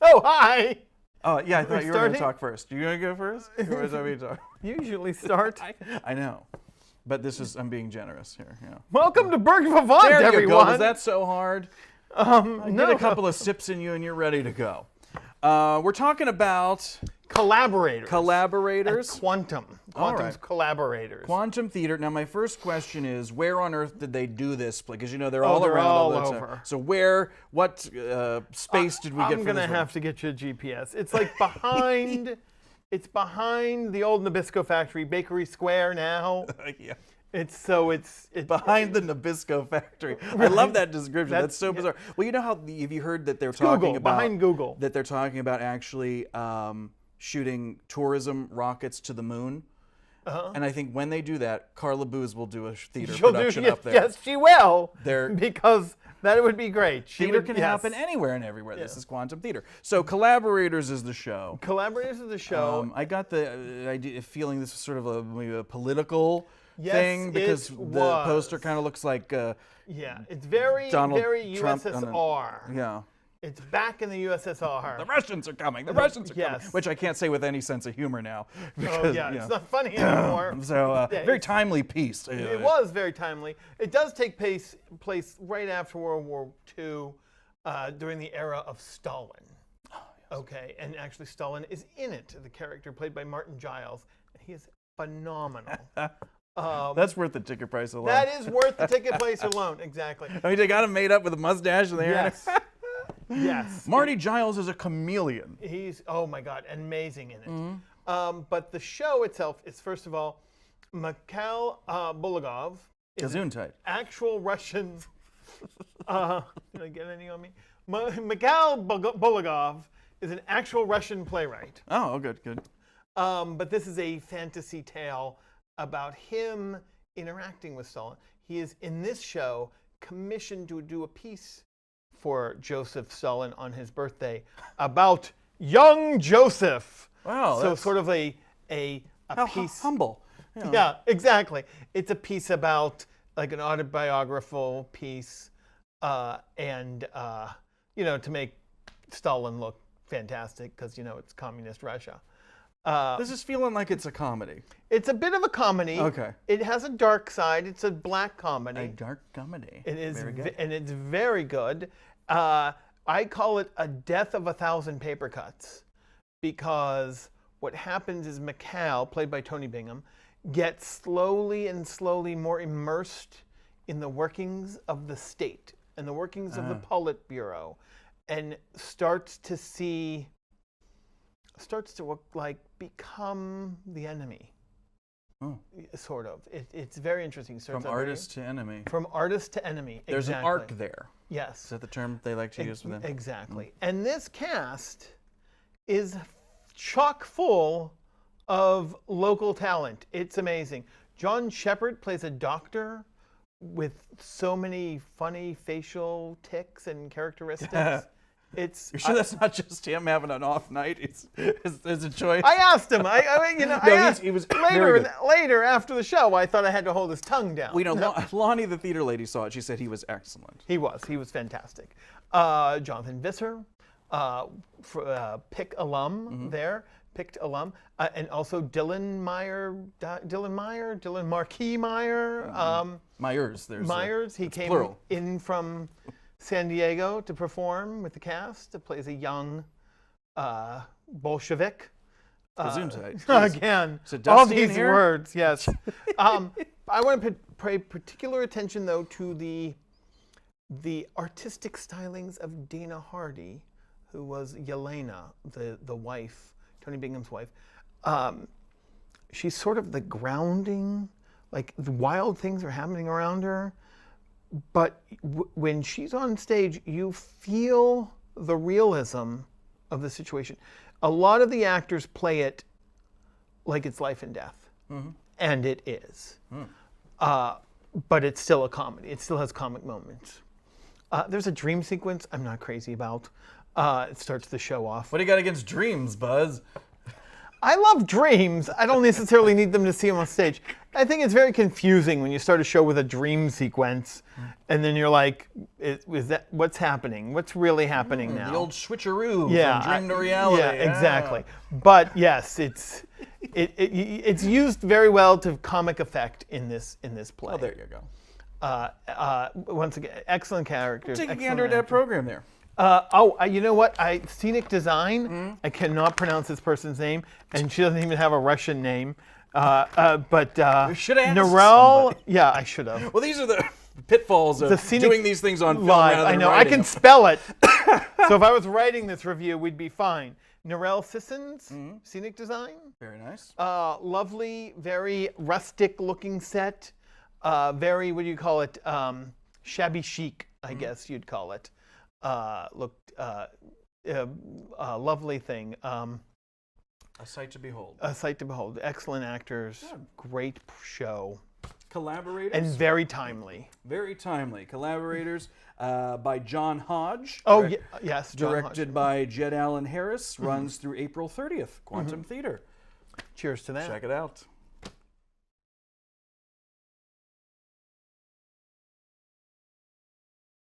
Oh, hi. Oh, yeah, I thought you were going to starting? talk first. You going to go first? Or was that me to talk? You usually start. I know. But I'm being generous here. Yeah. Welcome to Burgh Vivant, There you everyone. go. Was that so hard? Get a couple of sips in you and you're ready to go. We're talking about Collaborators. Collaborators. Quantum's All right. Collaborators. Quantum theater. Now, my first question is, where on earth did they do this? Because they're all they're around all the time. over. So what space did we get I'm for gonna this have to get you a GPS. It's like behind. It's behind the old Nabisco factory, Bakery Square now. one? Yeah. It's Behind the Nabisco factory. I love that description. That's so bizarre. Well, you know how have you heard that they're talking Google, about behind Google. that they're talking about actually shooting tourism rockets to the moon? And I think when they do that, Carla Booz will do a theater production up there. Yes, she will. They're- Because that would be great. Theater can happen anywher and everywhere. This is quantum theater. So Collaborators is the show. Collaborators of the show. I got the feeling this was sort of maybe a political Yes, thing because it the was. poster kind of looks like Yeah, it's very, Donald very Trump on USSR. yeah. It's back in the USSR. The Russians are coming. The Russians are coming. Yes. Which I can't say with any sense of humor now. Oh Because, yeah, you it's know. not funny anymore. So Yeah, very it's- timely piece. It was very timely. It does take place right after World War II, during the era of Stalin. Oh, Okay, and actually Stalin is in it, the character played by Martin Giles, and he is phenomenal. That's worth the ticket price alone. That is worth the ticket price alone, exactly. I mean, they got him made up with a mustache and the hair. Yes. Yes. Marty Giles is a chameleon. He's, oh my God, amazing in it. Mm-hmm. But the show itself is, first of all, Mikhail Bulgakov is Gesundheit. actual Russian. Did I get any on me? Mikhail Bulgakov is an actual Russian playwright. Oh, good, good. But this is a fantasy tale about him interacting with Stalin. He is, in this show, commissioned to do a piece for Joseph Stalin on his birthday about young Joseph. Wow. So that's sort of a piece. humble. Yeah. Yeah, exactly. It's a piece about like an autobiographical piece, and to make Stalin look fantastic because it's communist Russia. This is feeling like it's a comedy. It's a bit of a comedy. Okay. It has a dark side. It's a black A comedy. dark comedy. It is, Very good. and it's very good. I call it a death of 1,000 paper cuts, because what happens is Mikhail, played by Tony Bingham, gets slowly and slowly more immersed in the workings of the state and the workings of the Politburo, and starts to become the enemy. Oh. Sort of. It's very interesting. From artist to enemy. From artist to enemy. There's exactly. an arc there. Yes. Is that the term they like to use for them? Exactly. And this cast is chock full of local talent. It's amazing. John Shepard plays a doctor with so many funny facial tics and characteristics. It's. You sure that's not just him having an off night? It's a choice. I asked him. I asked he was very good. later after the show. I thought I had to hold his tongue down. We know Lonnie, the theater lady, saw it. She said he was excellent. He was fantastic. Jonathan Visser, Pick alum there, picked alum, and also Dylan Marquis Meyer. Myers. Myers. He came plural. in from San Diego to perform with the cast. It plays a young Bolshevik. Gesundheit. Again, Is it all dusty in these here? words, yes. I want to pay particular attention, though, to the artistic stylings of Dana Hardy, who was Yelena, the wife, Tony Bingham's wife. She's sort of the grounding, like the wild things are happening around her, but when she's on stage, you feel the realism of the situation. A lot of the actors play it like it's life and death, and it is. But it's still a comedy. It still has comic moments. There's a dream sequence I'm not crazy about. It starts the show off. What do you got against dreams, Buzz? I love dreams. I don't necessarily need them to see them on stage. I think it's very confusing when you start a show with a dream sequence, and then you're like, is that what's happening? What's really happening now? The old switcheroo Yeah, from dream to reality. Yeah, exactly. But yes, it's used very well to comic effect in this play. Oh, there you go. Once again, excellent characters. Take a excellent gander at that actors. program there. You know what? Scenic design. I cannot pronounce this person's name, and she doesn't even have a Russian name. But You should have asked Narelle. somebody. Yeah, I should have. Well, these are the pitfalls of doing these things on film Live. rather than I know. I writing can them. spell it. So if I was writing this review, we'd be fine. Narelle Sissons, scenic design. Very nice. Lovely, very rustic-looking set. Very, what do you call it? Shabby chic, I guess you'd call it. Looked lovely thing. A sight to behold. A sight to behold. Excellent actors. Great show. Collaborators. And very timely. Very timely. Collaborators by John Hodge. Oh, yes. John Directed Hodge. by Jed Allen Harris. Runs through April 30th. Quantum Theater. Cheers to that. Check it out.